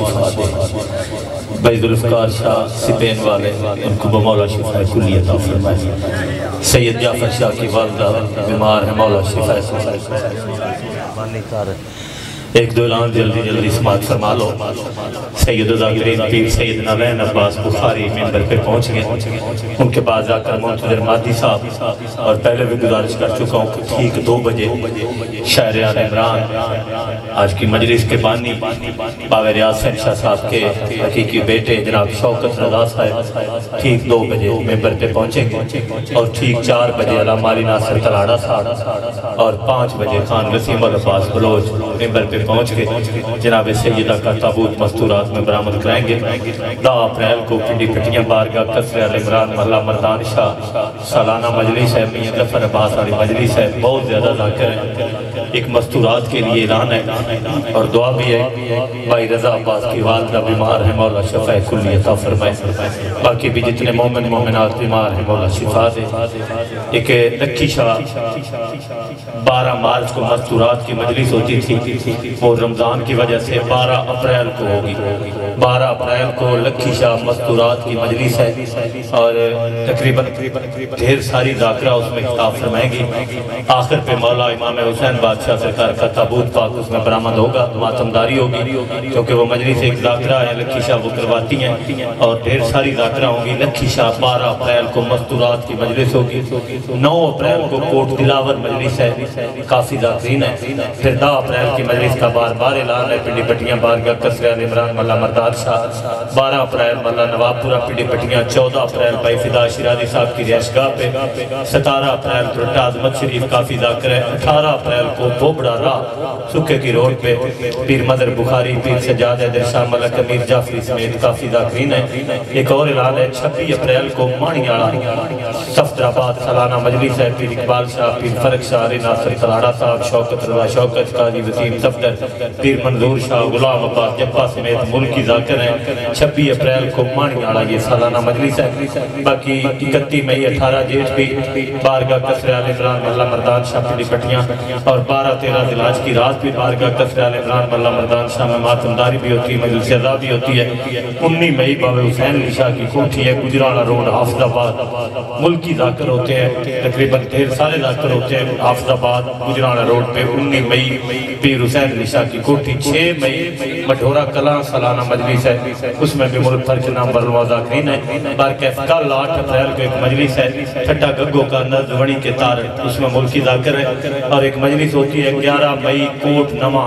शिफा दे। भाई जुल्फ़कार शाह सिपेन वाले उनको मौला शिफा कुल्ली अता फरमाए। सैयद जाफर शाह की वालदा बीमार है, मौला शिफा एक दो ऐलान जल्दी जल्दी समात फरमा लो। सैयद ज़ाकिरीन पीर सैयद नवैन अब्बास बुखारी मिंबर पे पहुँच गए। उनके बाद ज़ाकिर मुंतज़िर मादी साहब, और पहले भी गुजारिश कर चुका हूँ कि ठीक 2 बजे शायर आल इमरान आज की मजलिस के बानी बावे रियाज शाह साहब के हकीकी बेटे जनाब शौकत रज़ा साहब ठीक 2 बजे मिंबर पे पहुँचेंगे, और ठीक 4 बजे अल्लामा अली नासिर तलाड़ा साहब और 5 बजे खान वसीम अब्बास बलोच मिंबर पे पहुँच के जनाब सैयदा का ताबूत मस्तूरात में बरामद कराएंगे। 10 अप्रैल को पिंडी पटियां बारगाह कसरे आल इमरान मल्ला मर्दान शाह सालाना मजलिस है, मियां जफर अब्बास वाली मजलिस है। बहुत ज़्यादा ज़ाकिर है, एक मस्तूरात के लिए ऐलान है और दुआ भी है। भाई रज़ा अब्बास की वालदा बीमार है, मौला शफ़ा कुल्ली अता फरमाए। बाकी भी जितने मोमिन मोमिनात बीमार हैं मौला शिफा दे। एक लक्की शाह 12 मार्च को मस्तूरात की मजलिस होती थी, वो रमज़ान की वजह से 12 अप्रैल को होगी। 12 अप्रैल को लक्की शाह मस्तूरात की मजलिस है और तकरीबन ढेर सारी ज़ाकिरा उसमें खिताब फरमाएंगी। आखिर पे मौला इमाम हुसैन बादशाह सरकार का ताबूत पाक उसमें बरामद होगा, मातमदारी होगी, क्योंकि वो मजलिस एक ज़ाकिरा है लक्की शाह वो करवाती हैं और ढेर सारी ज़ाकिरा होंगी। लक्की शाह 12 अप्रैल को मस्तूरात की मजलिस होगी। 9 अप्रैल को कोट दिलावर मजलिस है, काफ़ी ज़ाकिरीन है। फिर 10 अप्रैल की मजलिस का बार बार ऐलान है। पिंडी पटियां बारगाह कसरे आल इमरान मल्ला मर्दान शाह 12 अप्रैल मल्ला नवाबपुरा पिंडी पटियां। 14 अप्रैल भाई फिदा शिराजी साहब की रिहाइशगाह पे। 17 अप्रैल बुरटा अजमत शरीफ काफ़ी ज़ाकिर है। 18 अप्रैल को बोबड़ा राह सुखे की रोड पे पीर मदर बुखारी पीर सजाद हैदर शाह मलक अमीर जाफरी समेत काफ़ी ज़ाकिरीन है। एक और ऐलान है 26 अप्रैल को माणियाला सफदराबाद सालाना मजलिस है। पीर इकबाल शाह पीर फरक शाह अली नासिर तलाड़ा साहब शौकत रज़ा शौकत काजी वसीम सफदर पीर मंजूर शाह गुलाम अब्बास जप्पा समेत मुल्की ज़ाकिर हैं। 26 अप्रैल को माणियाला ये सालाना मजलिस है। बाकी 31 मई 18 जेठ भी बारगाह कसरे आल इमरान मल्ला मर्दान शाह पिंडी पटियां और 12-13 दिलाज की रात भी बारगाह कसरे आल इमरान मल्ला मर्दान शाह में मातमदारी भी होती है, मजलिस अज़ा भी होती है। 19 मई बाबे हुसैन अली शाह की कोठी है, गुजराना रोड हाफिज़ाबाद। मुल्की ज़ाकिर होते हैं, तकरीबन ढेर सारे ज़ाकिर होते हैं हाफिज़ाबाद गुजराना रोड पे। 19 मई पीर हुसैन अली शाह की कोठी। 6 मई मठोरा कला सालाना मजलिस है, उसमें भी मुल्क भर के नाम बरवा ज़ाकिरीन है। बारकैफ कल 8 अप्रैल को एक मजलिस है ठट्टा गग्गो का नज़ वणी के तार, उसमें मुल्की ज़ाकिर है। और एक मजलिस होती है 11 मई कोट नमा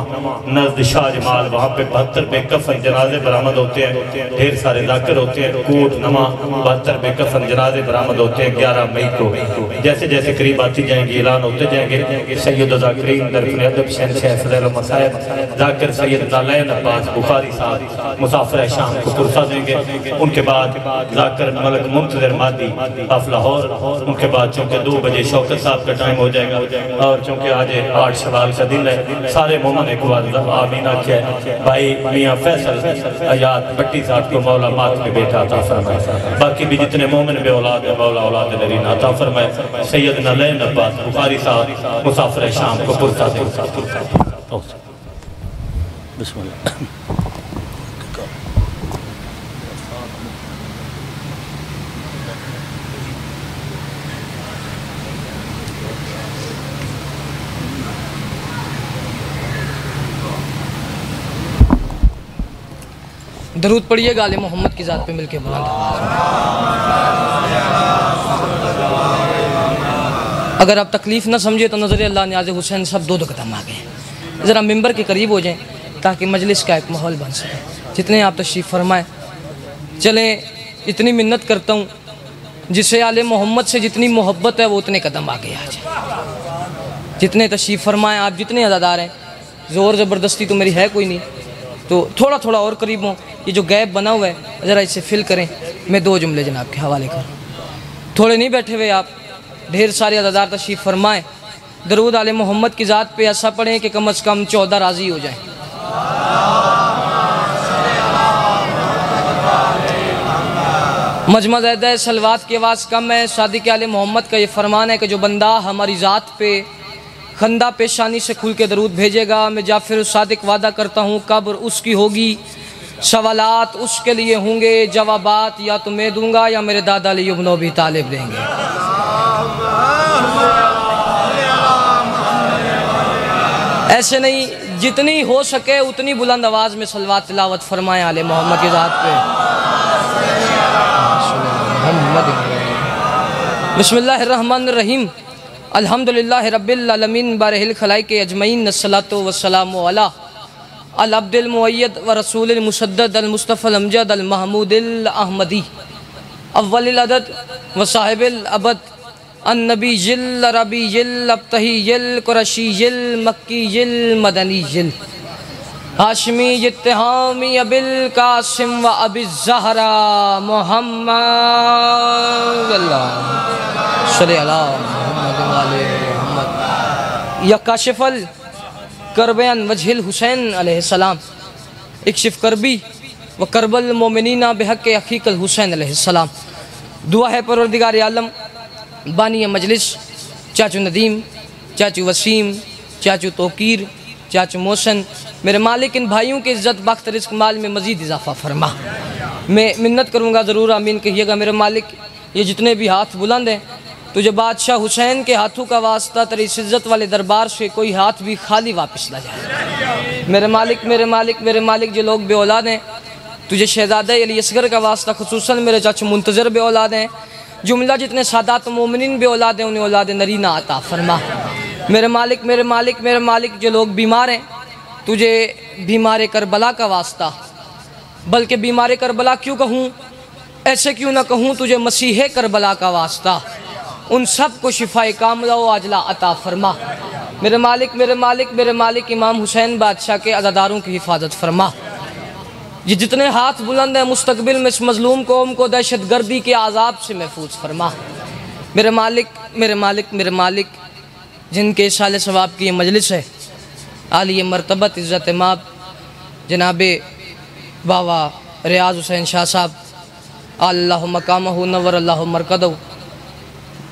नज़द शाह जमाल, वहाँ पे 72 बेकफन जनाजे बरामद होते हैं। ढेर सारे ज़ाकिर होते हैं। कोट नमा 72 बेकफन जनाजे बरामद होते हैं 11 मई को। जैसे जैसे करीब आती जाएंगे ऐलान होते जाएंगे। सैयद ज़ाकिरीन दरफन अदब शहंशाह फज़ल मसायब ज़ाकिर सैयद नालैन अब्बास बुखारी साहब मुसाफिर शाम को पुरसा देंगे। उनके बाद ज़ाकिर मलक मुंतज़िर मादी ऑफ लाहौर। उनके बाद चूँकि 2 बजे शौकत साहब का टाइम हो जाएगा, और चूँकि आज 8 शवाल का दिन है, सारे मोमन एक बार आमीन आखे। भाई मियाँ फैसल अयाद भट्टी साहब को मौला मात में बेटा अता फरमाए। बाकी भी जितने मोमिन बे औलाद है मौला औलाद नरीना अता फरमाए। सैयद नालैन अब्बास बुखारी साहब मुसाफिर शाम को पुरसा देंगे। दरूद पढ़िएगा आले मोहम्मद की ज़ात पे मिलके बुलंद आवाज़ में। अगर आप तकलीफ़ न समझे तो नज़र अल्लाह न्याज़ हुसैन सब 2 कदम आ गए। ज़रा मिंबर के करीब हो जाएं ताकि मजलिस का एक माहौल बन सके। जितने आप तशरीफ़ फरमाएँ चलें, इतनी मिन्नत करता हूँ जिसे आले मोहम्मद से जितनी मोहब्बत है वो उतने कदम आगे आ जाए। जितने तशरीफ़ फरमाएँ आप, जितने अज़ादार हैं, ज़ोर ज़बरदस्ती तो मेरी है कोई नहीं, तो थोड़ा थोड़ा और करीब हों। ये जो गैप बना हुआ है ज़रा इसे फिल करें। मैं 2 जुमले जनाब के हवाले करूँ। थोड़े नहीं बैठे हुए आप, ढेर सारे अज़ादार तशरीफ़ फरमाएँ। दरूद आले मोहम्मद की ज़ात पे ऐसा पढ़ें कि कम अज़ कम 14 राज़ी हो जाएँ। मजमा ज़ैदा सलवात की आवाज़ कम है। सादिक़ आले मोहम्मद का ये फरमान है कि जो बंदा हमारी ज़ात पे खंदा पेशानी से खुल के दरूद भेजेगा, मैं जाफिर सादिक वादा करता हूँ कब्र उसकी होगी सवालात उसके लिए होंगे, जवाबात या तो मैं दूंगा या मेरे दादा अली इब्न अबी तालिब देंगे। ऐसे नहीं, जितनी हो सके उतनी बुलंद आवाज़ में सलवात तिलावत फरमाएं आले मोहम्मद की ज़ात पे। बिस्मिल्लाहिर्रहमानिर्रहीम, अल्हम्दुलिल्लाहि रब्बिल आलमीन बारिहिल खलाइक अजमईन, अस्सलातु वस्सलामु अला अल अब्दिल मुअय्यद व रसूलिल मुसद्दद अल मुस्तफ़ा अल अमजद अल महमूदिल अहमदी अव्वलिल अदद व साहिबिल अबद अन्नबीजिल अरबीजिल अब्तहीजिल कुरैशीजिल मक्कीजिल मदनीजिल हाशमी इत्तिहामी अबिल कासिम व अबी ज़हरा मोहम्मद सल्लल्लाहु अलैहि वसल्लम। या काशिफल करबयान वजहिल हुसैन अलैहिस्सलाम, इक्शिफ करबी व करबल मोमिनीना बिहक़ अक़ीक़ल हुसैन अलैहिस्सलाम। दुआ है परवरदिगार आलम, बानी मजलिस चाचू नदीम, चाचू वसीम, चाचू तोकीर, चाचू मोहसन, मेरे मालिक इन भाइयों के इज़्ज़त बख्त रिज़्क़ माल में मज़ीद इजाफ़ा फरमा। मैं मिन्नत करूँगा, ज़रूर आमीन कहिएगा। मेरे मालिक ये जितने भी हाथ बुलंद हैं, तुझे बादशाह हुसैन के हाथों का वास्ता, तेरी इज़्ज़त वाले दरबार से कोई हाथ भी खाली वापस ना जाए। मेरे मालिक मेरे मालिक मेरे मालिक, जो लोग बे औलाद हैं, तुझे शहज़ादा अली असगर का वास्ता, खुसूसन मेरे चाचा मुंतज़र बे औलाद हैं, जुमला जितने सादात मोमिनीन बे औलाद हैं, उन्हें औलाद नरीना अता फरमा। मेरे मालिक मेरे मालिक मेरे मालिक, जो लोग बीमार हैं, तुझे बीमार करबला का वास्ता, बल्कि बीमार करबला क्यों कहूँ, ऐसे क्यों ना कहूँ, तुझे मसीह करबला का वास्ता, उन सब को शिफाए कामला व आजला अता फरमा। मेरे मालिक मेरे मालिक मेरे मालिक, इमाम हुसैन बादशाह के अज़ादारों की हिफाजत फरमा। ये जितने हाथ बुलंद हैं, मुस्तकबिल में इस मज़लूम कौम को दहशत गर्दी के आज़ाब से महफूज फरमा। मेरे मालिक मेरे मालिक मेरे मालिक, जिनके साले सवाब की ये मजलिस है, आलिय मरतबत इज़्ज़त माब जनाबे बाबा रियाज़ हुसैन शाह साहब, अल्लाह मकामहु नव्वर अल्लाह मरकदहु।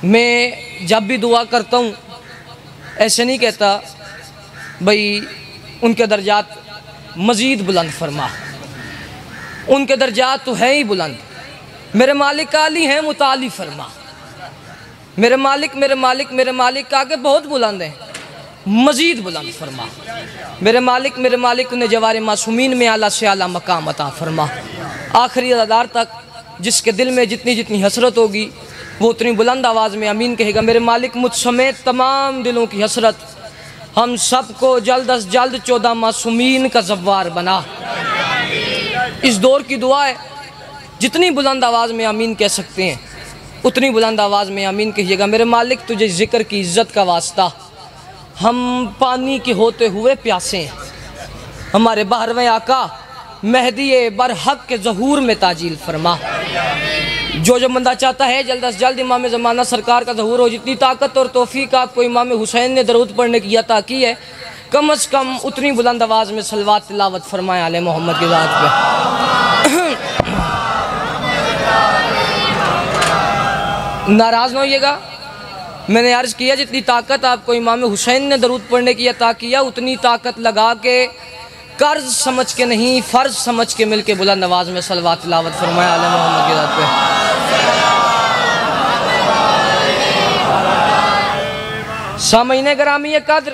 मैं जब भी दुआ करता हूँ ऐसे नहीं कहता भाई उनके दर्जात मज़ीद बुलंद फरमा, उनके दर्जात तो है ही बुलंद। मेरे मालिक आली हैं, मुताली फरमा। मेरे मालिक मेरे मालिक मेरे मालिक आगे बहुत बुलंद हैं, मज़ीद बुलंद फरमा। मेरे मालिक मेरे मालिक, उन्हें जवार मासूमीन में आला से आला मकाम अता फरमा। आखिरी अदादार तक जिसके दिल में जितनी जितनी हसरत होगी, वो उतनी बुलंद आवाज़ में अमीन कहेगा। मेरे मालिक, मुझ समेत तमाम दिलों की हसरत, हम सब को जल्द अज जल्द 14 मासूमीन का ज़व्वार बना। इस दौर की दुआ है, जितनी बुलंद आवाज़ में अमीन कह सकते हैं उतनी बुलंद आवाज़ में अमीन कहिएगा। मेरे मालिक, तुझे ज़िक्र की इज़्ज़त का वास्ता, हम पानी के होते हुए प्यासे हैं, हमारे 12वें आका मेहदी बरहक के ज़हूर में ताजील फरमा। जो बंदा चाहता है जल्द अज जल्द इमाम ज़माना सरकार का ज़हूर हो, जितनी ताकत और तौफीक आपको इमाम हुसैन ने दरूद पढ़ने की अता की है, कम अज़ कम उतनी बुलंद आवाज़ में सलवात तिलावत फरमाएं आले मोहम्मद की ज़ात पे। नाराज़ न होइएगा, मैंने अर्ज़ किया जितनी ताकत आपको इमाम हुसैन ने दरूद पढ़ने की अता किया, उतनी ताकत लगा के कर्ज समझ के नहीं, फ़र्ज समझ के मिल के बुलंद आवाज़ में सलवात तिलावत फरमाएं आले मोहम्मद की ज़ात पे। सामईन ग्रामी कद्र,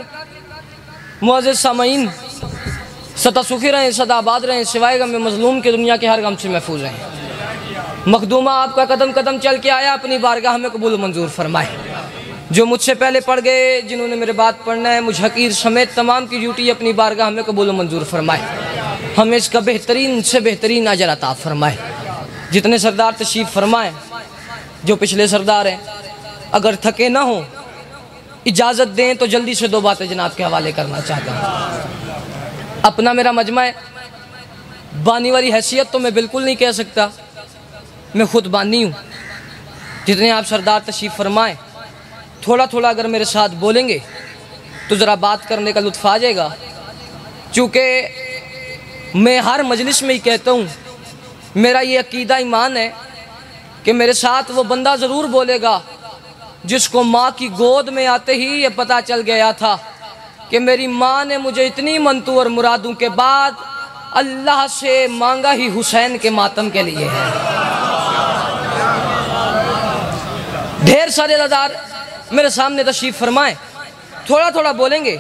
मुअज़्ज़िज़ सामईन, सदा सुखी रहें, सदा आबाद रहें, सिवाय गम में मज़लूम के दुनिया के हर गम से महफूज रहें। मखदूमा आपका कदम कदम चल के आया, अपनी बारगाह में कबूल मंजूर फरमाए। जो मुझसे पहले पढ़ गए, जिन्होंने मेरे बाद पढ़ना है, मुझ हकीर समेत तमाम की ड्यूटी अपनी बारगाह में कबूल मंजूर फरमाए। हमें इसका बेहतरीन से बेहतरीन अजर अता फरमाए। जितने सरदार तशरीफ़ फरमाएँ, जो पिछले सरदार हैं, अगर थके ना हो इजाज़त दें तो जल्दी से 2 बातें जनाब के हवाले करना चाहता हूँ। अपना मेरा मजमा है, बानी वाली हैसियत तो मैं बिल्कुल नहीं कह सकता, मैं ख़ुद बानी हूँ। जितने आप सरदार तशरीफ़ फरमाएँ, थोड़ा थोड़ा अगर मेरे साथ बोलेंगे तो ज़रा बात करने का लुत्फ़ आ जाएगा। चूँकि मैं हर मजलिस में ही कहता हूँ, मेरा ये अकीदा ईमान है कि मेरे साथ वो बंदा ज़रूर बोलेगा जिसको माँ की गोद में आते ही ये पता चल गया था कि मेरी माँ ने मुझे इतनी मंतू और मुरादों के बाद अल्लाह से मांगा ही हुसैन के मातम के लिए है। ढेर सारे अज़ादार मेरे सामने तशरीफ़ फरमाएं, थोड़ा थोड़ा बोलेंगे,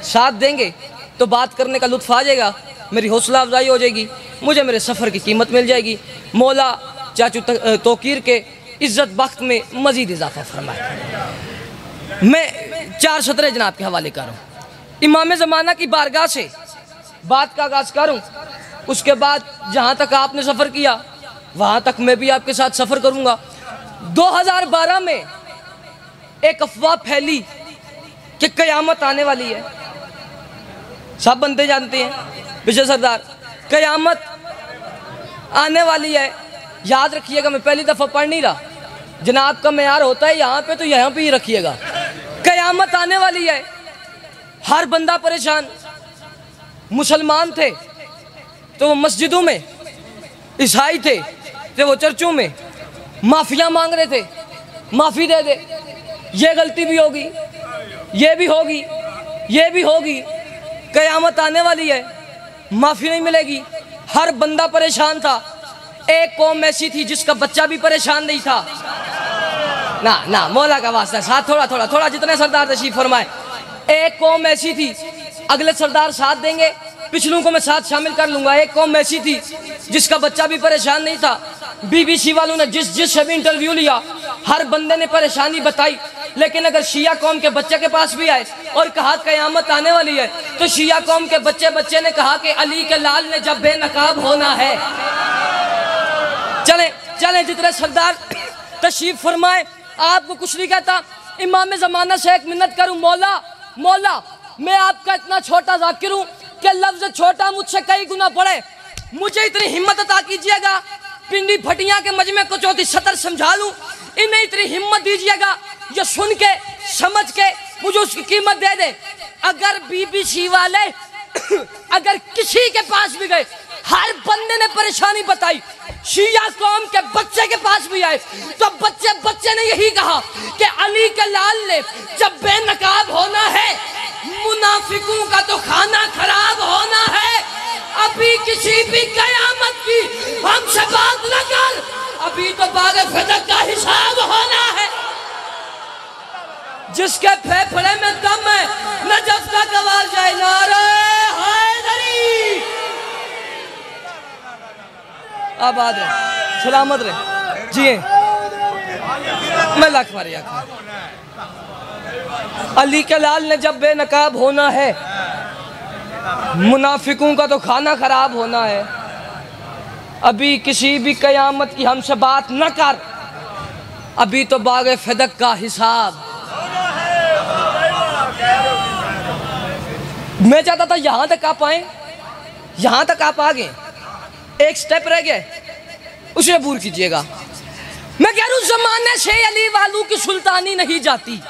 साथ देंगे तो बात करने का लुत्फ़ आ जाएगा, मेरी हौसला अफजाई हो जाएगी, मुझे मेरे सफ़र की कीमत मिल जाएगी। मौला चाचू तोकीर के इज़्ज़त बख्त में मज़ीद इजाफ़ा फरमाए। मैं 4 सतरे जनाब के हवाले करूँ, इमाम ज़माना की बारगाह से बात का आगाज़ करूँ, उसके बाद जहाँ तक आपने सफ़र किया वहाँ तक मैं भी आपके साथ सफ़र करूँगा। 2012 में एक अफवाह फैली कि क़यामत आने वाली है, सब बंदे जानते हैं विजय सरदार, क़यामत आने वाली है। याद रखिएगा, मैं पहली दफ़ा पढ़ नहीं रहा, जनाब का मेयार होता है यहाँ पे, तो यहाँ पे ही रखिएगा। क़यामत आने वाली है, हर बंदा परेशान। मुसलमान थे तो वो मस्जिदों में, ईसाई थे तो वो चर्चों में माफ़िया मांग रहे थे, माफ़ी दे दे, ये गलती भी होगी, ये भी होगी, ये भी होगी। क़यामत आने वाली है, माफ़ी नहीं मिलेगी। हर बंदा परेशान था। एक कौम ऐसी थी जिसका बच्चा भी परेशान नहीं था। ना ना, मौला का वास्ता, साथ थोड़ा थोड़ा थोड़ा, जितने सरदार तशरीफ़ फरमाए। एक कौम ऐसी थी, अगले सरदार साथ देंगे, पिछलों को मैं साथ शामिल कर लूँगा। एक कौम ऐसी थी जिसका बच्चा भी परेशान नहीं था। BBC वालों ने जिस भी इंटरव्यू लिया, हर बंदे ने परेशानी बताई। लेकिन अगर शिया कौम के बच्चे के पास भी आए और कहा क़यामत आने वाली है, तो शिया कौम के बच्चे ने कहा कि अली के लाल ने जब बेनकाब होना है। चले चले, जितने सरदार तशरीफ़ फरमाए, आपको कुछ नहीं कहता। इमाम ज़माना से एक मिन्नत करूँ, मौला मौला, मैं आपका इतना छोटा ज़ाकिर हूँ कि लफ्ज़ छोटा मुझसे कई गुना बड़े। मुझे इतनी हिम्मत अता कीजिएगा, पिंडी फटियाँ के मजमे को चौथी सतर समझा लूँ। इन्हें इतनी हिम्मत दीजिएगा, ये सुन के समझ के मुझे उसकी कीमत दे दे। अगर BBC वाले अगर किसी के पास भी गए, हर बंदे ने परेशानी बताई, शिया कौम के बच्चे के पास भी आए, तो बच्चे ने यही कहा कि अली के लाल ने जब बेनकाब होना है, मुनाफिकों का तो खाना खराब होना है। अभी किसी भी क़यामत की हमसे बात न कर, अभी तो बागे फदक का हिसाब होना है। जिसके फेफड़े में दम है, नजफ तक आवाज जाए, नारे हैदरी। आबाद रहे, सलामत रहे, जिए। मैं लाख मारी आखा, अली के लाल ने जब बेनकाब होना है, मुनाफिकों का तो खाना खराब होना है। अभी किसी भी क़यामत की हमसे बात न कर, अभी तो बागे फदक का हिसाब। मैं चाहता था यहाँ तक आप आए, यहाँ तक आप आ गए, एक स्टेप रह गया, उसे अबूर कीजिएगा। मैं कह रहा हूँ, ज़माने से अली वालों की सुल्तानी नहीं जाती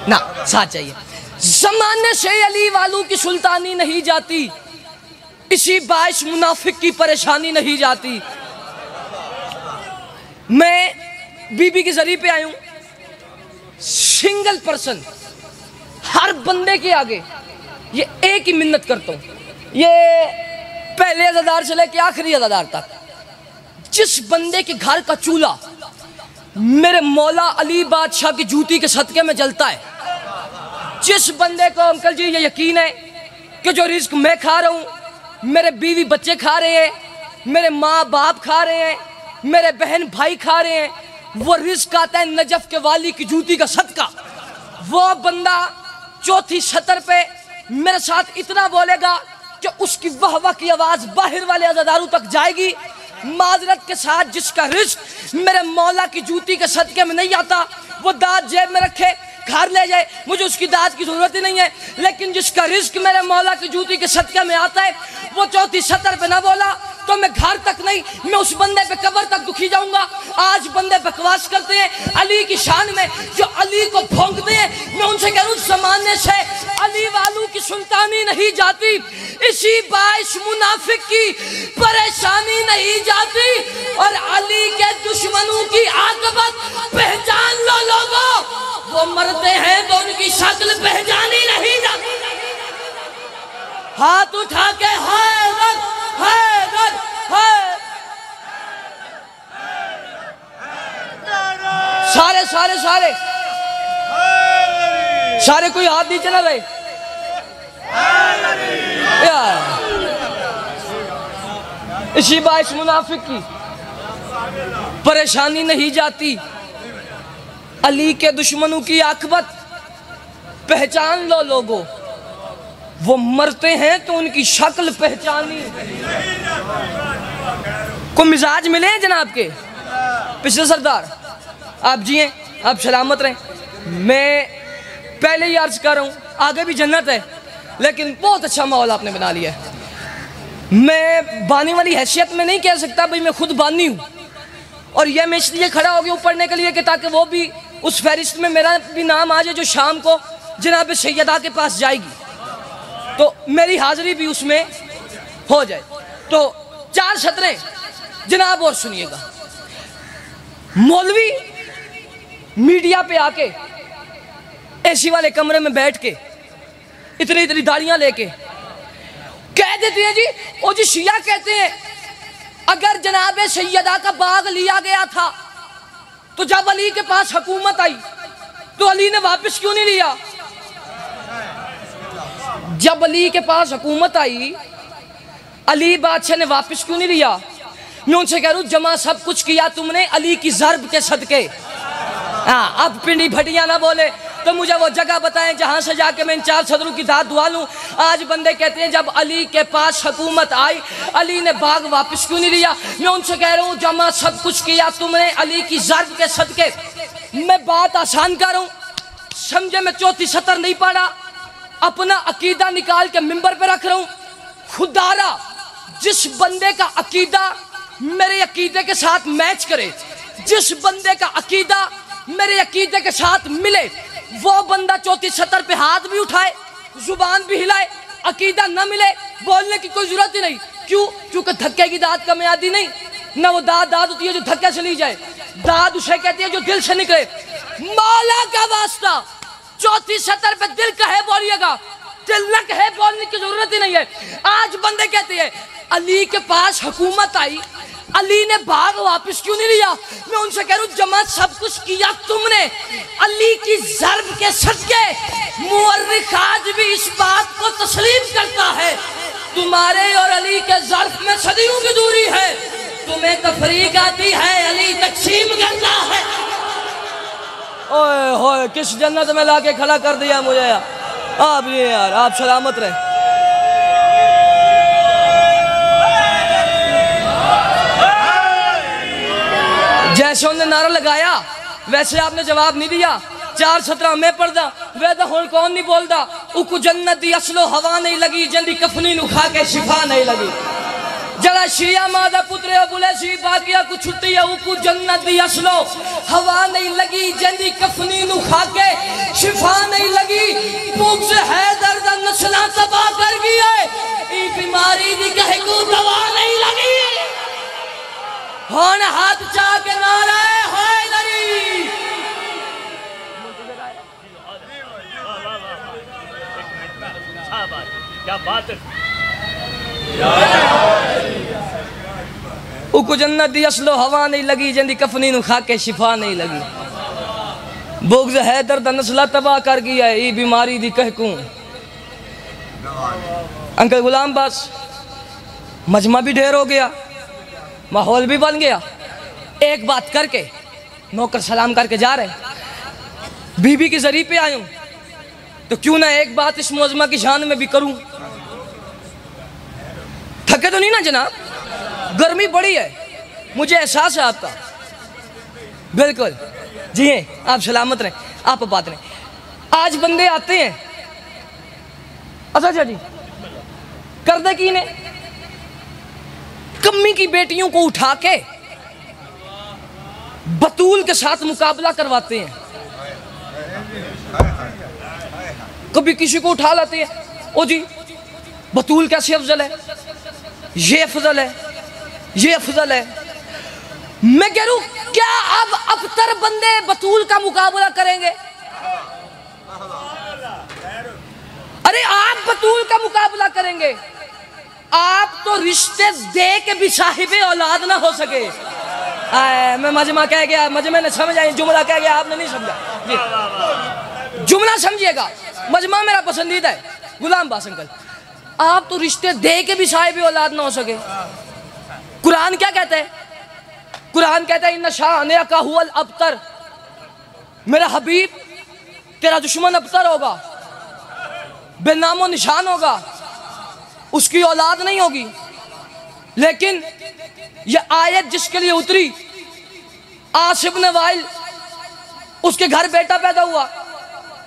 ना, साथ चाहिए। ज़माने से अली वालों की सुल्तानी नहीं जाती, इसी बाइश मुनाफिक की परेशानी नहीं जाती। मैं बीबी के जरिए पे आया हूँ, सिंगल पर्सन, हर बंदे के आगे ये एक ही मिन्नत करता हूँ, ये पहले अज़ादार से लेके आखिरी अज़ादार तक, जिस बंदे के घर का चूल्हा मेरे मौला अली बादशाह की जूती के सदके में जलता है, जिस बंदे को अंकल जी ये यकीन है कि जो रिस्क मैं खा रहा हूँ, मेरे बीवी बच्चे खा रहे हैं, मेरे माँ बाप खा रहे हैं, मेरे बहन भाई खा रहे हैं, वो रिस्क आता है नजफ के वाली की जूती का सदका। वो बंदा चौथी सतर पे मेरे साथ इतना बोलेगा कि उसकी वाह वाह की आवाज़ बाहर वाले अज़ादारों तक जाएगी। माजरत के साथ, जिसका रिस्क मेरे मौला की जूती के सदके में नहीं आता, वो दाद जेब में रखे, घर ले जाए, मुझे उसकी दाद की ज़रूरत ही नहीं है। लेकिन जिसका रिस्क मेरे मौला की जूती के सदके में आता है, वो चौथी सतर पे ना बोला तो मैं घर तक नहीं, मैं उस बंदे पे कब्र तक दुखी जाऊंगा। आज बंदे बकवास करते हैं अली की शान में, जो अली को भोंकते हैं, मैं उनसे कह रहा हूँ, ज़माने से अली वालों की सुल्तानी नहीं जाती, इसी बाइश मुनाफिक की परेशानी नहीं जाती। और अली के दुश्मनों की आकबत पहचान लो लोगों, वो मरते हैं तो उनकी शक्ल पहचानी नहीं जाती। हाथ उठा के हैदर हैदर है। सारे सारे सारे सारे कोई हाथ नीचे ना रहे यार। इसी बाइस मुनाफिक की परेशानी नहीं जाती। अली के दुश्मनों की आकबत पहचान लो लोगों, वो मरते हैं तो उनकी शक्ल पहचानी। को मिजाज मिले हैं जनाब के पिछले सरदार, आप जिए आप सलामत रहें। मैं पहले ही अर्ज कर रहा हूँ आगे भी जन्नत है, लेकिन बहुत अच्छा माहौल आपने बना लिया है। मैं बानी वाली हैसियत में नहीं कह सकता भाई मैं खुद बानी हूँ, और यह मैं इसलिए खड़ा हो गया पढ़ने के लिए कि ताकि वो भी उस फहरिस्त में मेरा भी नाम आ जाए जो शाम को जनाब सैयदा के पास जाएगी, तो मेरी हाजिरी भी उसमें हो जाए। तो 4 सतरें जनाब और सुनिएगा। मौलवी मीडिया पे आके एसी वाले कमरे में बैठ के इतनी इतनी दाढ़ियां लेके कह देते हैं जी, ओ जी शिया कहते हैं अगर जनाब सैयदा का बाग लिया गया था तो जब अली के पास हुकूमत आई तो अली ने वापस क्यों नहीं लिया? जब अली के पास हुकूमत आई अली बादशाह ने वापस क्यों नहीं लिया? मैं उनसे कह रहा हूं जमा सब कुछ किया तुमने अली की ज़र्ब के सदके। हाँ, अब पिंडी भटिया ना बोले तो मुझे वो जगह बताएं जहां से जाके मैं इन 4 सदरों की दाद दुआ लूं। आज बंदे कहते हैं जब अली के पास हुकूमत आई अली ने बाग वापस क्यों नहीं लिया? मैं उनसे कह रहा हूं जमा सब कुछ किया तुमने अली की ज़र्ब के सदके। मैं बात आसान कर रहा हूं, समझे मैं 34 सतर नहीं पढ़ा, अपना अकीदा निकाल के मिंबर पे रख रहा हूं। खुदारा जिस बंदे का अकीदा मेरे अकीदे के साथ मैच करे, जिस बंदे का अकीदा मेरे अकीदे के साथ मिले, वो बंदा 34 सतर पे हाथ भी उठाए जुबान भी हिलाए, अकीदा न मिले बोलने की कोई जरूरत ही नहीं। क्यों? क्योंकि धक्के की दाद का मियादी नहीं, ना वो दाद होती है जो धक्के से ली जाए, दाद उसे कहती है जो दिल से निकले। मौला का वास्ता 34 सतर पे दिल कहे बोलिएगा, दिल न कहे बोलने की जरूरत ही नहीं है। आज बंदे कहते हैं अली के पास हुकूमत आई अली ने बाग वापस क्यों नहीं लिया? मैं उनसे कह रहा हूं जमा सब कुछ किया तुमने अली की ज़र्ब के सदके। मुअर्रिख आज भी इस बात को तस्लीम करता है तुम्हारे और अली के ज़र्ब में सदियों की दूरी है। तुम्हें तफरीक आती है अली तकसीम करता है। ओए होए किस जन्नत में लाके खड़ा कर दिया मुझे यार। आप ये यार आप सलामत रहे। जैसे उन्होंने नारा लगाया वैसे आपने जवाब नहीं दिया। 4 सतरा मैं पढ़दा वे तो हुण कौन नहीं बोलदा। उकु जन्नत दी असलो हवा नहीं लगी जंदी कफनी नु खा के शिफा नहीं लगी। जरा शिया मां दा पुत्रे बुले सी बाकिया को छुट्टी है उकु जन्नत दी असलो हवा नहीं लगी जंदी कफनी नु खा के शिफा नहीं लगी। भूख से है दर्द नस्लां तबाह कर गई है ई बीमारी दी कहे को दवा नहीं लगी। हुण हाथ चा के नारा हैदरी। क्या बात है। उकु जन्नत दी असलो हवा नहीं लगी जंदी कफनी नु खा के शिफा नहीं लगी। बुग़्ज़ हैदर दा नस्ला तबाह कर गया है ई बीमारी दी कहकूं। अंकल गुलाम बस मजमा भी ढेर हो गया, माहौल भी बन गया। एक बात करके नौकर सलाम करके जा रहे, बीबी की जरी पे आयूं तो क्यों ना एक बात इस मौजमा की शान में भी करूं। थके तो नहीं ना जनाब? गर्मी बड़ी है, मुझे एहसास है आपका। बिल्कुल जी हैं, आप सलामत रहें, आप बात रहें। आज बंदे आते हैं अच्छा जी कर दे की ने कम्मी की बेटियों को उठा के बतूल के साथ मुकाबला करवाते हैं। कभी किसी को उठा लाते हैं ओ जी बतूल कैसे अफजल है, ये अफजल है, ये अफजल है। मैं कह रहा हूं क्या अब अबतर बंदे बतूल का मुकाबला करेंगे? अरे आप बतूल का मुकाबला करेंगे, आप तो रिश्ते दे के भी साहिबे औलाद ना हो सके। मैं मजमा कह गया, मजमे ने समझ आई, जुमला कह गया, आपने नहीं समझा जी। जुमला समझिएगा, मजमा मेरा पसंदीदा है, गुलाम बास अंकल। आप तो रिश्ते दे के भी साहिबे औलाद ना हो सके। कुरान क्या कहता है? कुरान कहता है इन्ना शाअने का हुवल अबतर, मेरा हबीब तेरा दुश्मन अबतर होगा, बेनामो निशान होगा, उसकी औलाद नहीं होगी। लेकिन ये आयत जिसके लिए उतरी, आस इब्न वाइल, उसके घर बेटा पैदा हुआ,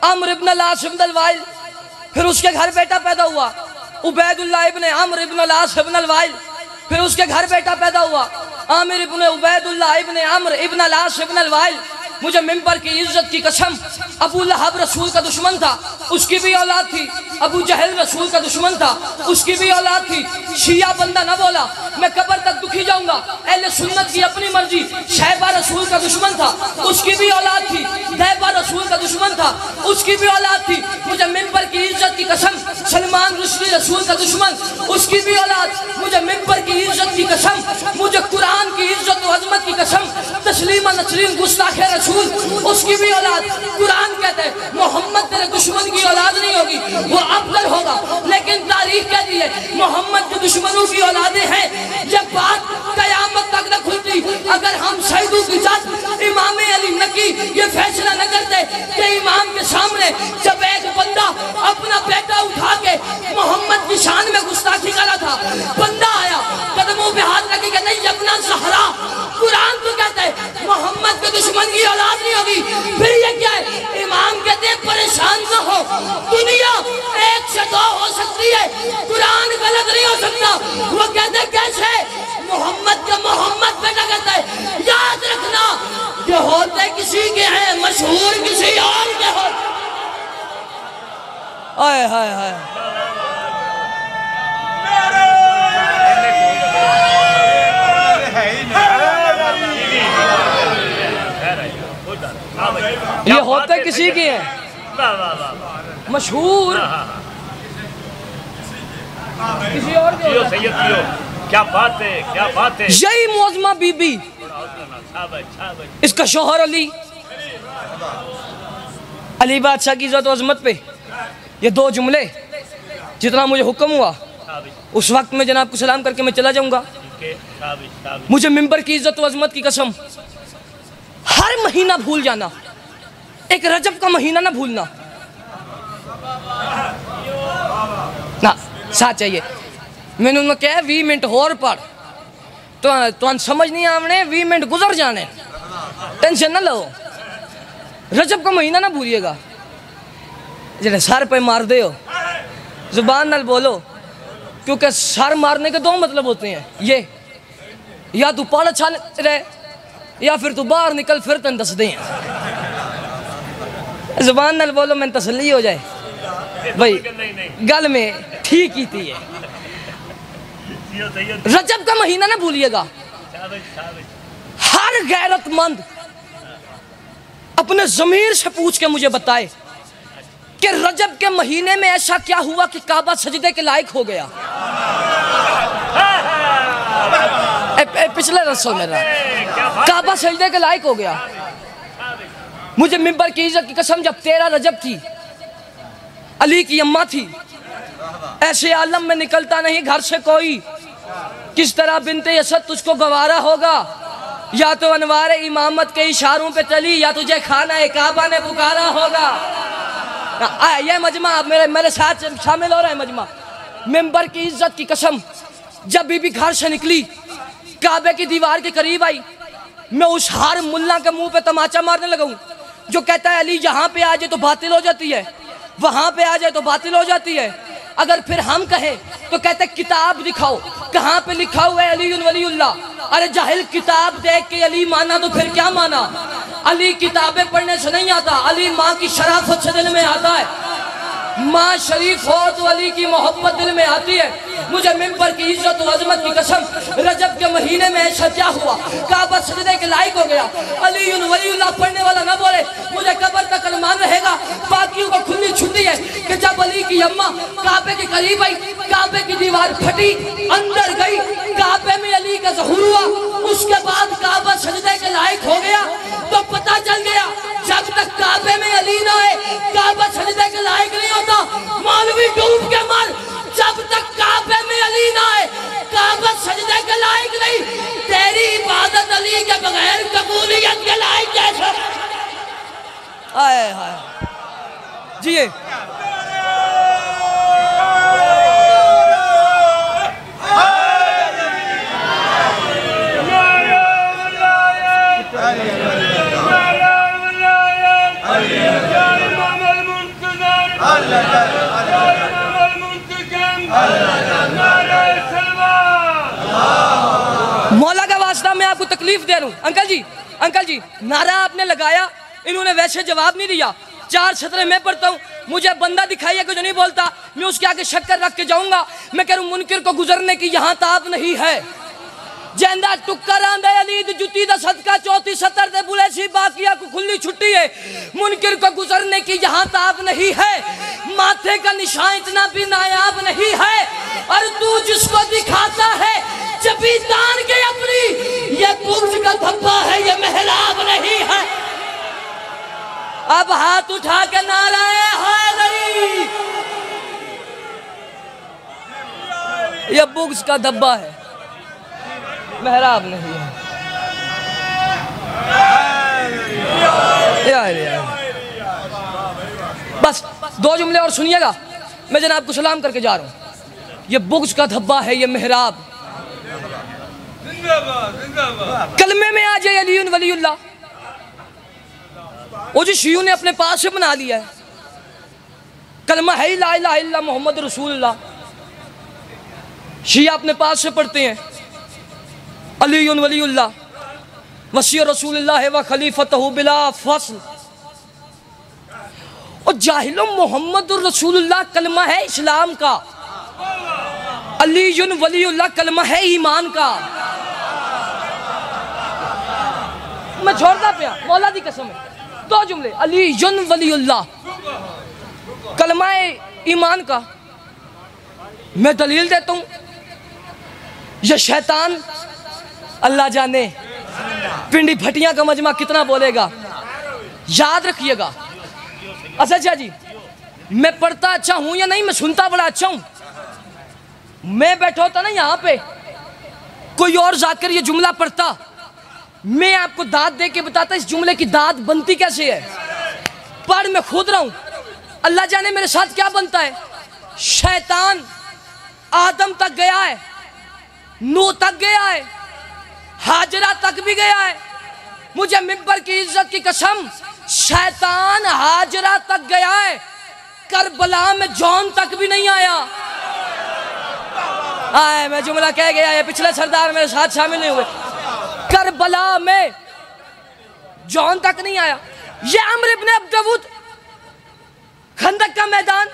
अम्र इब्न लास इब्न वाइल, फिर उसके घर बेटा पैदा हुआ, उबैदुल्लाह इब्न अम्र इब्न लास इब्न वाइल, फिर उसके घर बेटा पैदा हुआ, आमिर इब्न उबैदुल्लाह इब्न अम्र इब्न लास इब्न वाइल। मुझे मिंबर की इज्जत की कसम, अबू लहब रसूल का दुश्मन था, उसकी भी औलाद थी। अबू जहल रसूल का दुश्मन था, उसकी भी औलाद थी। शिया बंदा न बोला, मैं कब्र तक दुखी जाऊंगा। अहले सुन्नत की अपनी मर्जी, शैबा रसूल का दुश्मन था, उसकी भी औलाद थी। दैबा रसूल का दुश्मन था, उसकी भी औलाद थी। मुझे मिंबर की इज्जत की कसम, सलमान रुश्दी रसूल का दुश्मन, उसकी भी औलाद। मुझे मिंबर की इज्जत की कसम, मुझे कुरान की इज्जत और अजमत की कसम, तस्लीमा नसरीन गुस्ताखे रसूल, उसकी भी औलाद। कुरान कहते हैं मोहम्मद तेरे दुश्मन की औलाद नहीं होगी, वो अफजल होगा। लेकिन तारीख कहती है मोहम्मद के दुश्मनों की औलादें हैं। जब बात कयामत तक न खुलती, अगर हम शहीदों की जात इमाम अली नकी ये फैसला न करते कि इमाम के सामने जब एक बंदा अपना बेटा उठा के मोहम्मद की शान में गुस्ताखी करा था, बंदा आया कदमों पे हाथ रखे कि नहीं अपना सहरा, कुरान तो कहता है मोहम्मद के दुश्मन की औलाद नहीं होगी। फिर ये क्या है? इमाम कहते हैं परेशान न हो, दुनिया एक से दो हो सकती है, कुरान गलत नहीं हो सकता। वो कहते हैं कैसे? मोहम्मद का मोहम्मद बेटा कहता है याद रखना ये होते किसी के हैं, मशहूर किसी और के हो। हाय हाय हाय, ये होते किसी के हैं, मशहूर किसी और के हो। क्या बात है, क्या बात है। यही मौजमा बीबी, इसका शोहर अली, अली बादशाह की इज्जत अजमत पे ये दो जुमले, जितना मुझे हुक्म हुआ उस वक्त में जनाब को सलाम करके मैं चला जाऊंगा। मुझे मिंबर की इज्जत और अजमत की कसम, हर महीना भूल जाना, एक रजब का महीना ना भूलना ना, साथ चाहिए। मैंने उन्हें कहा 20 मिनट और पढ़ तो समझ नहीं आने, 20 मिनट गुजर जाने, टेंशन ना लो। रजब का महीना ना भूलिएगा। जैसे सर पे मार दे हो, जुबान नाल बोलो, क्योंकि सर मारने के दो मतलब होते हैं, ये या तू पढ़ अच्छा रहे या फिर तू बाहर निकल फिर तेन दस दे। जुबान नाल बोलो, मैं तसल्ली हो जाए भाई गल में ठीक ही थी है। रजब का महीना ना भूलिएगा। हर गैरतमंद अपने ज़मीर से पूछ के मुझे बताए कि रजब के महीने में ऐसा क्या हुआ कि काबा सजदे के लायक हो गया। पिछले रसूल में काबा सजदे के लायक हो गया। मुझे मिंबर की इज्जत की कसम, जब 13 रजब थी, अली की अम्मा थी, ऐसे आलम में निकलता नहीं घर से कोई, किस तरह बिनते असद तुझको गवारा होगा, या तो अनवारे इमामत के इशारों पे चली, या तुझे खाना ए काबा ने पुकारा होगा। ये मजमा आप मेरे साथ शामिल हो रहे हैं। मजमा मिंबर की इज्जत की कसम, जब बीबी घर से निकली, काबे की दीवार के करीब आई, मैं उस हर मुल्ला के मुंह पे तमाचा मारने लगा हूं जो कहता है अली यहाँ पे आ जाए तो बातिल हो जाती है, वहां पे आ जाए तो बातिल हो जाती है। अगर फिर हम कहें तो कहते किताब दिखाओ, कहाँ पे लिखा हुआ है अली वलीउल्लाह। अरे जाहिल, किताब देख के अली माना तो फिर क्या माना? अली किताबें पढ़ने से नहीं आता, अली माँ की शराफत से दिल में आता है। माँ शरीफ हो तो अली की मोहब्बत दिल में आती है। मुझे मिंबर की इज्जत और अजमत की कसम, रजब के महीने में ऐसा क्या हुआ काबा सजदे के लायक हो गया। अली वलीउल्लाह पढ़ने वाला ना बोले, मुझे कब्र तक अरमान रहेगा। पाक बाकियों को खुली छुट्टी है कि जब अली की अम्मा काबे के करीब आई, काबे की दीवार फटी, अंदर गई, काबे में अली का ज़हूर हुआ, उसके बाद काबा सजदे के लायक हो गया। तो पता चल गया जब तक काबे में अली ना है काबा सजदे के लायक नहीं होता। मौलवी डूब के मर, जब तक काबे में अली ना है काबा सजदे के लायक नहीं। तेरी इबादत अली के बगैर कबूलियत के लायक कैसे? आए हाय जी मौला का वास्ता मैं आपको तकलीफ दे रहा हूँ। अंकल जी नारा आपने लगाया, इन्होंने वैसे जवाब नहीं दिया। 4 सतरें मैं पढ़ता हूँ, मुझे बंदा दिखाइए कि जो नहीं बोलता मैं उसके आगे शक्कर रख के जाऊंगा। मैं कह रहा हूँ मुनकिर को गुजरने की यहाँ ताब नहीं है। जेंदा टुक्कर आंदे अली दी जुती दा सदका 34 सतर दे बुले सी बाकिया को खुली छुट्टी है। मुनकिर को गुजरने की यहाँ ताब नहीं है। माथे का निशान इतना भी नायाब नहीं है। और तू जिसको दिखाता है जबी तान के अपनी, ये बुर्ज का धब्बा है, ये मेहराब नहीं है। अब हाथ उठा के नाराए हैदरी, ये बुर्ज का धब्बा है, मेहराब नहीं है। बस 2 जुमले और सुनिएगा, मैं जनाब को सलाम करके जा रहा हूँ। ये बुर्ज का धब्बा है, ये मेहराब। कलमे में आ जाए अली वलीउल्लाह, वो जो शियों ने अपने पास से बना लिया है। कलमा है ला इलाहा इल्लल्लाह मोहम्मद रसूलुल्लाह, शिया अपने पास से पढ़ते हैं अली वलीउल्लाह वसी रसूलुल्लाह व खलीफतहु बिला फसल। और जाहिलो मोहम्मद रसूलुल्लाह कलमा है इस्लाम का, अली वलीउल्लाह कलमा है ईमान का। मैं छोड़ता पिया, मौला दी कसम है। 2 जुमले, अली वलीउल्लाह कलमा ईमान का। मैं दलील देता हूं, ये शैतान अल्लाह जाने पिंडी फटियां का मजमा कितना बोलेगा, याद रखिएगा। अच्छा जी, मैं पढ़ता अच्छा हूं या नहीं, मैं सुनता बड़ा अच्छा हूं। मैं बैठा होता ना यहाँ पे, कोई और जाकर ये जुमला पढ़ता, मैं आपको दाद दे के बताता इस जुमले की दाद बनती कैसे है। पर मैं खुद रहा हूं, अल्लाह जाने मेरे साथ क्या बनता है। शैतान आदम तक गया है, नूह तक गया है, हाजरा तक भी गया है। मुझे मिंबर की इज्जत की कसम, शैतान हाजरा तक गया है, करबला में जॉन तक भी नहीं आया। आए मैं जुमला कह गया है, पिछले सरदार मेरे साथ शामिल नहीं हुए। करबला में जॉन तक नहीं आया। ये अम्र इब्न अब्दवुद, खंदक का मैदान,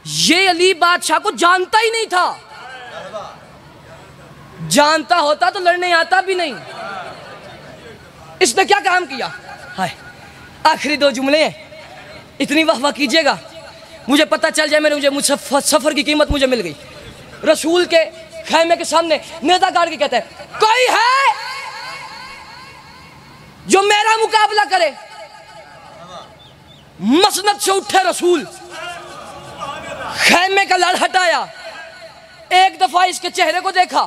ये अली बादशाह को जानता ही नहीं था। जानता होता तो लड़ने आता भी नहीं। इसने क्या काम किया? हाय, आखिरी 2 जुमले हैं, इतनी वाह वाह कीजिएगा, मुझे पता चल जाए मुझे सफर की कीमत मुझे मिल गई। रसूल के खैमे के सामने नेता गाड़ के कहता है, कोई है जो मेरा मुकाबला करे? मसनद से उठे रसूल, खैमे का लड़ हटाया, एक दफा इसके चेहरे को देखा,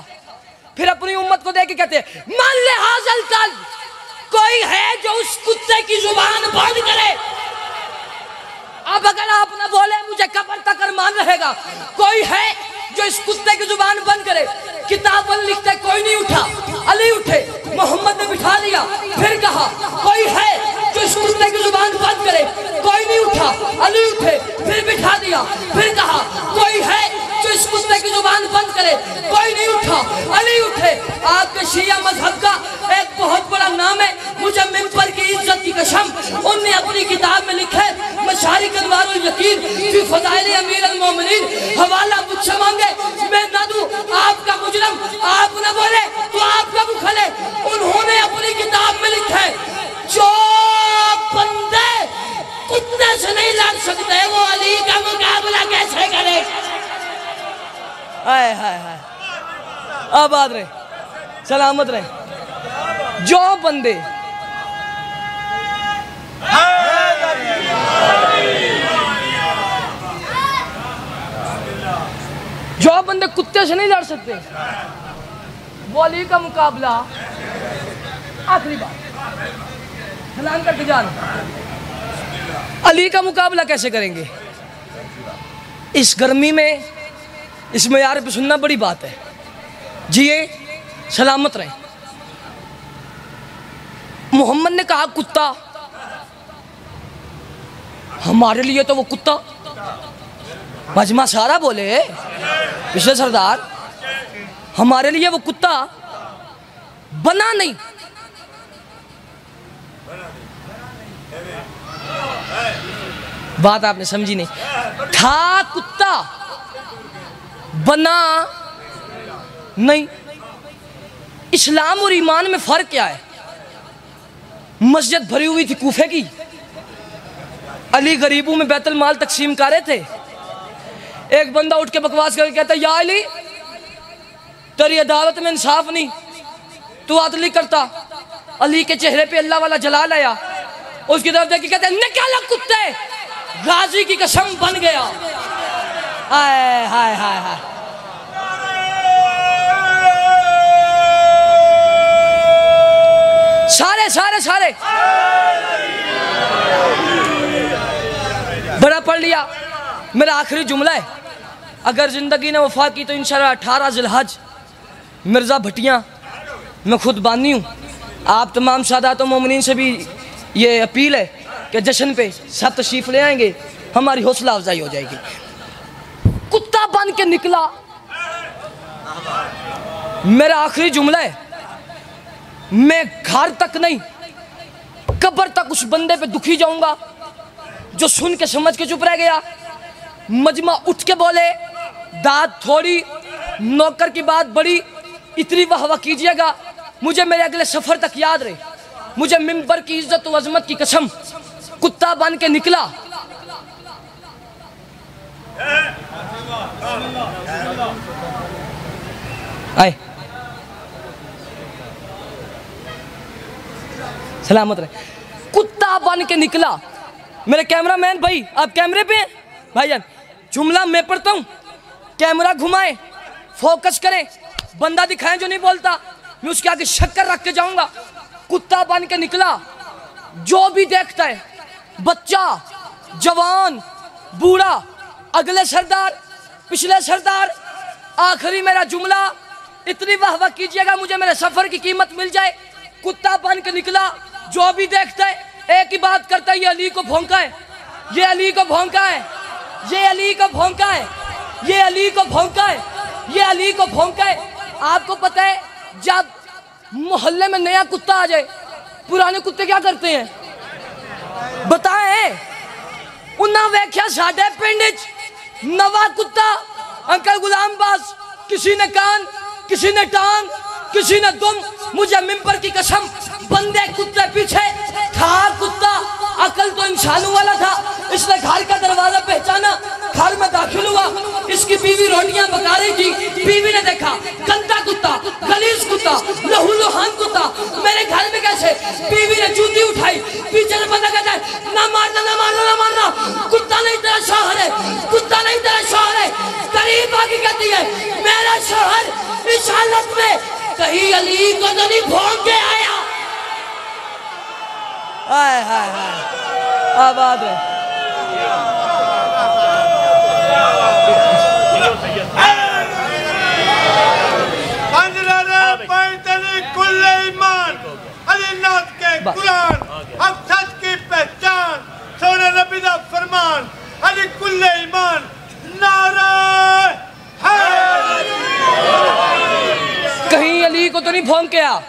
फिर अपनी उम्मत को देख के कहते हैं, मान ले हाजल कल, कोई है जो उस कुत्ते की जुबान बंद करे? अब अगर आप ना बोले मुझे कब्र तक अरमान रहेगा। कोई है जो इस कुत्ते की जुबान बंद करे? किताब लिखते कोई नहीं उठा, अली उठे, मोहम्मद ने बिठा लिया। फिर कहा कोई है जो इस कुत्ते की जुबान बंद करे? कोई नहीं उठा, अली उठे, फिर बिठा दिया। फिर कहा कोई है जो इस कुत्ते की जुबान बंद करे? कोई नहीं उठा, अली उठे। आपके शिया मजहब का एक बहुत बड़ा नाम है, मुझे मिंबर की इज्जत की कसम, उनने अपनी किताब में लिखे मशारिक अनवारुल यकीन फी फज़ाइल अमीर अल मोमिनीन, हवाला मुझसे मांगे मैं ना दूं। आपका मुजरम आप न बोले तो आपका मुखले। उन्होंने अपनी किताब में लिखे जो बंदे आबाद रहे, सलामत रहे। जो बंदे कुत्ते से नहीं लड़ सकते, वो अली का मुकाबला, आखिरी बात सलाम करके जान, अली का मुकाबला कैसे करेंगे इस गर्मी में? इस मयार पे सुनना बड़ी बात है। जिए सलामत रहे। मोहम्मद ने कहा कुत्ता, हमारे लिए तो वो कुत्ता, मजमा सारा बोले पिछले सरदार, हमारे लिए वो कुत्ता बना नहीं। बात आपने समझी नहीं। था कुत्ता, बना नहीं। इस्लाम और ईमान में फर्क क्या है? मस्जिद भरी हुई थी कूफे की, अली गरीबों में बैतुल माल तकसीम कर रहे थे। एक बंदा उठ के बकवास करके कहता, या अली तेरी अदालत में इंसाफ नहीं, तू आदली करता। अली के चेहरे पे अल्लाह वाला जलाल आया, उसकी तरफ देखिए कहते, निकालो कुत्ते, गाजी की कसम बन गया। हाय हाय हाय हाय। सारे सारे सारे बड़ा पढ़ लिया। मेरा आखिरी जुमला है, अगर ज़िंदगी ने वफा की तो इंशाअल्लाह 18 ज़िलहज मिर्ज़ा भटियाँ, मैं खुद बानी हूँ। आप तमाम सादात व मोमिनीन से भी ये अपील है कि जश्न पे सब तशरीफ़ ले आएंगे, हमारी हौसला अफजाई हो जाएगी। कुत्ता बन के निकला। मेरा आखिरी जुमला है, मैं घर तक नहीं कब्र तक उस बंदे पे दुखी जाऊंगा जो सुन के समझ के चुप रह गया। मजमा उठ के बोले, दाद थोड़ी, नौकर की बात बड़ी, इतनी वाहवा कीजिएगा, मुझे मेरे अगले सफर तक याद रहे। मुझे मिंबर की इज्जत व अजमत की कसम, कुत्ता बन के निकला। आए सलामत रहे। कुत्ता बन के निकला। मेरे कैमरामैन भाई, आप कैमरे पे हैं भाईजान, जुमला मैं पढ़ता हूँ, कैमरा घुमाए, फोकस करें, बंदा दिखाएं जो नहीं बोलता, मैं उसके आगे शक्कर रख के जाऊंगा। कुत्ता बन के निकला। जो भी देखता है, बच्चा, जवान, बूढ़ा, अगले सरदार, पिछले सरदार, आखिरी मेरा जुमला, इतनी वाहवा कीजिएगा मुझे मेरे सफर की कीमत मिल जाए। कुत्ता बन के निकला। जो भी देखता है एक ही बात करता है, ये अली को भौंका है, ये अली को भौंका है, ये अली को भौंका है, ये अली को भौंका है, ये अली को भौंका है। आपको पता है जब मोहल्ले में नया कुत्ता आ जाए, पुराने कुत्ते क्या करते हैं बताएं? उन्ना वेख्या साडे पिंड च नवा कुत्ता, अंकल गुलाम बास, किसी ने कान, किसी ने टांग, किसी ने दुम, मुझे मिंबर की कसम, बंदे कुत्ते पीछे था कुत्ता। अकल तो इंसानों वाला था, इसने घर का दरवाजा पहचाना, घर में दाखिल हुआ, इसकी बीवी रोटियां पका रही थी, बीवी ने देखा गंदा कुत्ता, गलीज कुत्ता, लहू लुहान कुत्ता, मेरे घर में कैसे? बीवी ने जूती उठाई, पीछे से बंदा कहता है ना मारना ना मारना ना मारना, कुत्ता नहीं तेरा शौहर है, कुत्ता नहीं तेरा शौहर है। करीब आके कहती है मेरा शौहर इस हालत में कहीं अली को तो नहीं भौंक के आया। हाय हाय हाय, आबाद है। कुरान अब सच की पहचान, सोने नबी दा फरमान, अली कुल्ले ईमान, नारा कहीं अली को तो नहीं भौंक के आ।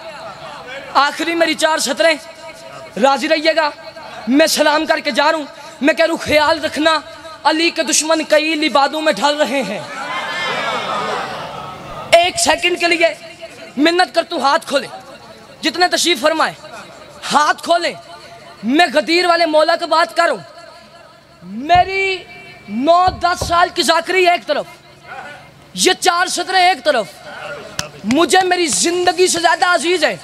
आखिरी मेरी 4 सतरें, राजी रहिएगा। मैं सलाम करके जा रहा हूँ। मैं कह रहा हूँ ख्याल रखना, अली के दुश्मन कई लिबादों में ढल रहे हैं। एक सेकंड के लिए मिन्नत करता हूँ, हाथ खोले, जितने तशरीफ फरमाए हाथ खोले। मैं गदीर वाले मौला की बात कर रहा हूँ। मेरी 9-10 साल की जाकरी एक तरफ, ये 4 सतरें एक तरफ, मुझे मेरी जिंदगी से ज्यादा अजीज है।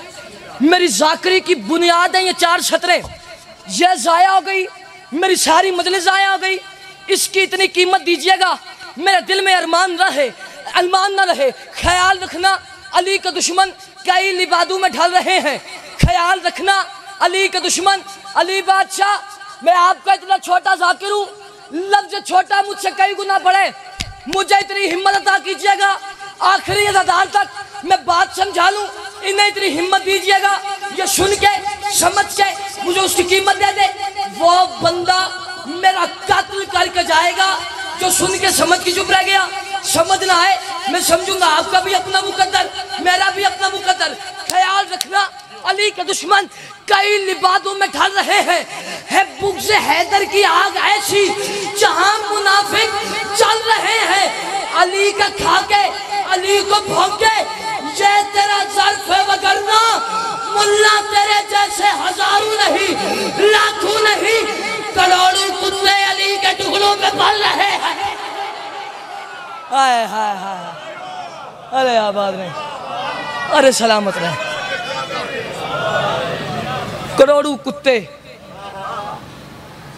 मेरी जाकरी की बुनियाद है ये 4 छतरें, ये जाया हो गई, मेरी सारी मजलिस जाया हो गई। इसकी इतनी कीमत दीजिएगा, मेरे दिल में अरमान न रहे। ख्याल रखना अली के दुश्मन कई लिबादों में ढल रहे हैं। ख्याल रखना अली के दुश्मन, अली बादशाह, मैं आपका इतना छोटा जाकिर हूँ, लफ्ज छोटा मुझसे कई गुना बड़े। मुझे इतनी हिम्मत अता कीजिएगा, आखिरी अज़ादार तक मैं बात समझा लूँ, इन्हें इतनी हिम्मत दीजिएगा, ये सुन के समझ के मुझे उसकी कीमत दे दे। वो बंदा मेरा कातिल करके जाएगा जो सुन के समझ के चुप रह गया। समझ ना आए मैं समझूंगा आपका भी अपना मुकद्दर, मेरा भी अपना मुकद्दर। ख्याल रखना अली के दुश्मन कई लिबादों में ढल रहे हैं। है बुग़्ज़ हैदर की आग ऐसी जहां मुनाफिक चल रहे हैं। अली का खाके अली को भोंके, ये तेरा ज़र्फ़ है वगरना मुल्ला तेरे जैसे हजारों नहीं, लाखों नहीं, करोड़ों कुत्ते अली के टुकड़ों पे पल रहे हैं। हाय हाय हाय, अरे आबाद रहे, अरे सलामत रहे। करोड़ों कुत्ते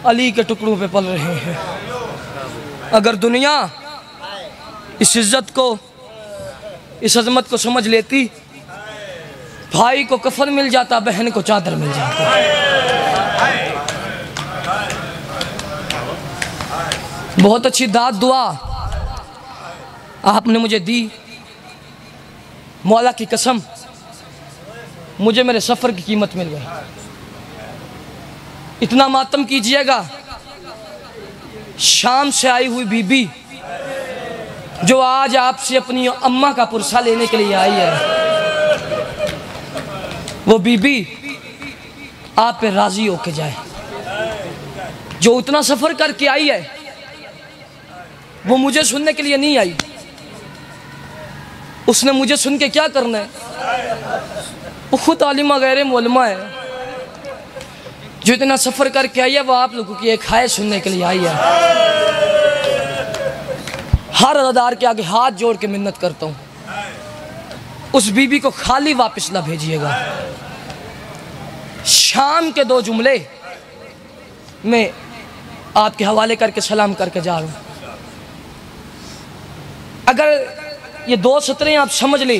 अली के टुकड़ों पे पल रहे हैं। अगर दुनिया इस इज्जत को, इस अजमत को समझ लेती, भाई को कफन मिल जाता, बहन को चादर मिल जाती। बहुत अच्छी दाद दुआ आपने मुझे दी, मौला की कसम मुझे मेरे सफ़र की कीमत मिल गई। इतना मातम कीजिएगा, शाम से आई हुई बीबी जो आज आपसे अपनी अम्मा का पुरसा लेने के लिए आई है, वो बीबी आप पे राजी होके जाए। जो इतना सफ़र करके आई है वो मुझे सुनने के लिए नहीं आई, उसने मुझे सुन के क्या करना है। वो खुद आलिमा गैर मौलमा है, जो इतना सफ़र करके आई है वो आप लोगों की एक हाय सुनने के लिए आई है। हर अदादार के आगे हाथ जोड़ के मिन्नत करता हूँ, उस बीबी को खाली वापस ना भेजिएगा। शाम के 2 जुमले मैं आपके हवाले करके सलाम करके जा रहा हूँ। अगर ये 2 सतरें आप समझ ले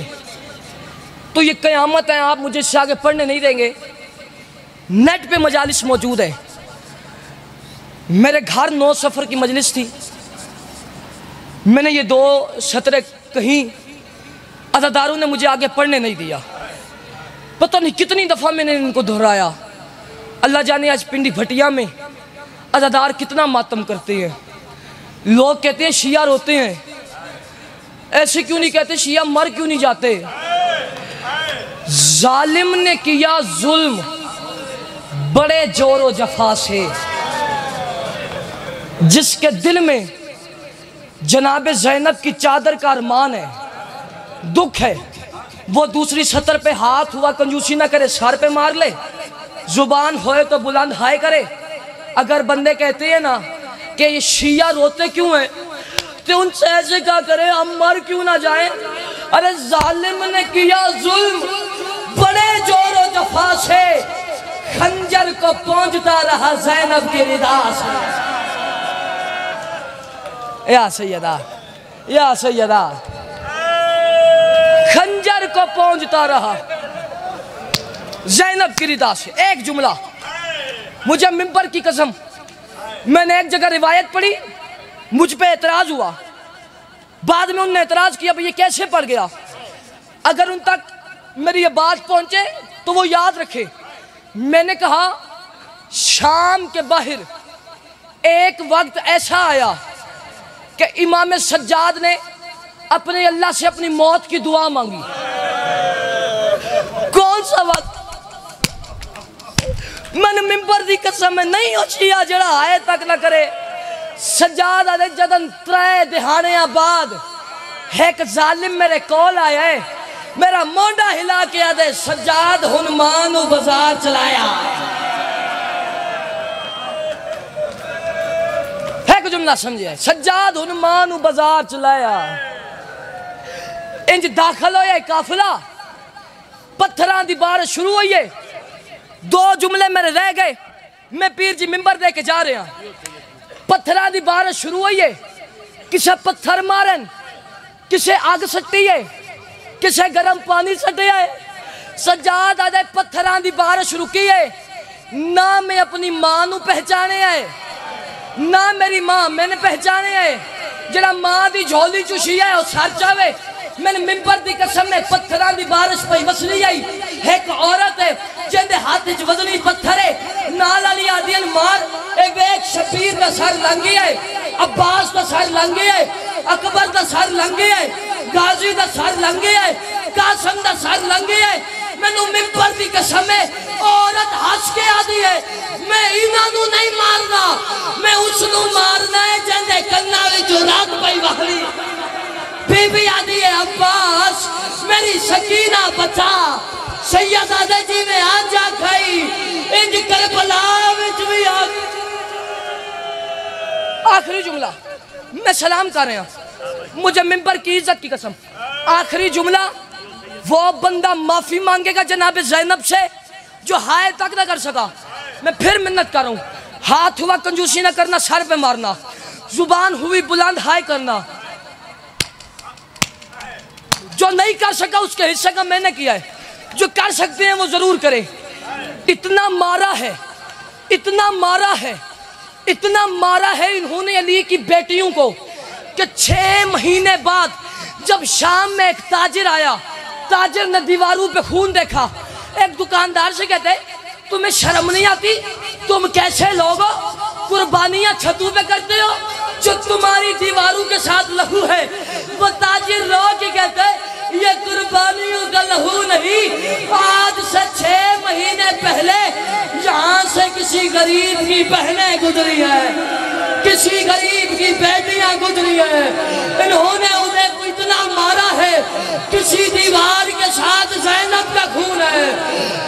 तो ये क़यामत है, आप मुझे इससे आगे पढ़ने नहीं देंगे। नेट पे मजालिस मौजूद है। मेरे घर 9 सफ़र की मजलिस थी, मैंने ये 2 सतरें कहीं, अज़ादारों ने मुझे आगे पढ़ने नहीं दिया। पता नहीं कितनी दफ़ा मैंने इनको दोहराया। अल्लाह जाने आज पिंडी भटिया में अज़ादार कितना मातम करते हैं। लोग कहते हैं शिया रोते हैं, ऐसे क्यों नहीं कहते, शिया मर क्यों नहीं जाते। जालिम ने किया जुल्म बड़े जोरो जफा से, जिसके दिल में जनाब ज़ैनब की चादर का अरमान है, दुख है, वो दूसरी सतर पे हाथ हुआ कंजूसी ना करे, सर पे मार ले। जुबान होए तो बुलंद हाय करे। अगर बंदे कहते हैं ना कि ये शिया रोते क्यों हैं, तो उनसे ऐसे क्या करें, हम मर क्यों ना जाएं। अरे जालिम ने किया जुल्म बड़े जोरो जफा से, खंजर को पहुंचता रहा ज़ैनब की रिदा से। या सैयदा, या सैयदा, खंजर को पहुंचता रहा ज़ैनब की रिदा से। एक जुमला मुझे मिंबर की कसम, मैंने एक जगह रिवायत पढ़ी, मुझ पे एतराज़ हुआ, बाद में उन्होंने एतराज़ किया भाई ये कैसे पड़ गया। अगर उन तक मेरी ये बात पहुंचे तो वो याद रखे। मैंने कहा शाम के बाहर एक वक्त ऐसा आया कि इमाम सज्जाद ने अपने अल्लाह से अपनी मौत की दुआ मांगी। कौन सा वक्त, मैंने मिंबर दी कसम नहीं होशिया जड़ा आए तक न करे। सज्जाद आदे जदन 3 दिहाड़े बाद एक जालिम मेरे कोल आया है, मेरा मोंडा हिला के आदे सज्जाद हुनमान बाजार चलाया। है कुछ जुमला समझे, सज्जाद हुनमान बाजार चलाया। इंज दाखिल होया काफिला, पत्थरां दी बारिश शुरू हुई है। 2 जुमले मेरे रह गए, मैं पीर जी मिंबर दे के जा रहा। पत्थरां दी बारिश शुरू हुई है, किसे पत्थर मारन, किसे आग सट्टी है, किसे गर्म पानी सटिया है। सज्जाद आदे पत्थरां दी बारिश रुकी है, ना मैं अपनी मां नू पहचाने है, ना मेरी मां मैंने पहचाने है। जरा मां दी झोली चुशी है और सर चावे, मैंने मिंबर दी कसम में पत्थरां दी बारिश पई वसली आई। एक औरत है जिंदे हाथ च वजनी पत्थर है, नाल वाली आदियन मार ए वेख शबीर दा सर लंघी है, अब्बास दा सर लंघी है, अकबर दा सर लंघी है, गाजी दा सर लंघी है, कासम दा सर लंघी है। मैनू मिंबर दी कसम है, औरत हंस के आदी है, मैं इन्हां नू नहीं मारना, मैं उसनू मारना है जिंदे कन्ना विच रात पई वहली। बीबी आदी है अब्बास मेरी सकीना बचा, सैयद आदे जी में आजा खाई, इंज करबला विच भी आ। आखिरी जुमला मैं सलाम कर रहा, मुझे मिंबर की इज्जत की कसम। आखिरी जुमला, वो बंदा माफी मांगेगा जनाब ज़ैनब से जो हाय तक ना कर सका। मैं फिर मिन्नत कर रहा हूँ, हाथ हुआ कंजूसी ना करना, सर पे मारना, जुबान हुई बुलंद हाय करना। जो नहीं कर सका उसके हिस्से का मैंने किया है, जो कर सकते हैं वो जरूर करें। इतना मारा है, इतना मारा है, इतना मारा है इन्होंने अली की बेटियों को कि 6 महीने बाद जब शाम में एक ताजिर आया, ताजिर ने दीवारों पे खून देखा। एक दुकानदार से कहते तुम्हें शर्म नहीं आती, तुम कैसे लोग कुर्बानियां छतों पे करते हो जो तुम्हारी दीवारों के साथ लहू है। वो ताजिर रो के कहते ये कुर्बानियों का लहू नहीं, आज से 6 महीने पहले यहाँ से किसी गरीब की बहनें गुजरी है, किसी गरीब की बेटियां गुजरी है। इन्होंने उन्हें इतना मारा है, किसी दीवार के साथ ज़ैनब का खून है,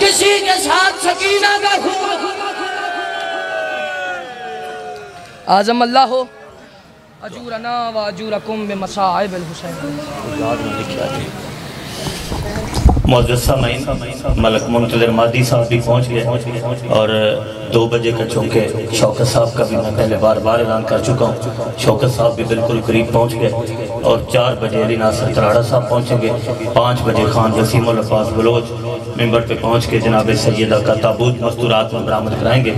किसी के साथ सकीना का खून। आज़म अल्लाह हो अजूरना व अजूरकुम बिमसाइबिल हुसैन। मुअज़्ज़ज़ सामीन, मलक मुंतज़िर मादी साहब भी पहुँच गए और 2 बजे का चूँकि शौकत साहब का भी मैं पहले बार ऐलान कर चुका हूँ, शौकत साहब भी बिल्कुल करीब पहुँच गए और 4 बजे अली नासिर तराड़ा साहब पहुँचेंगे। 5 बजे खान वसीमुल अब्बास बलोच मिंबर पे पहुँच के जनाब सैयदा का ताबूत मस्तूरात में बरामद कराएंगे।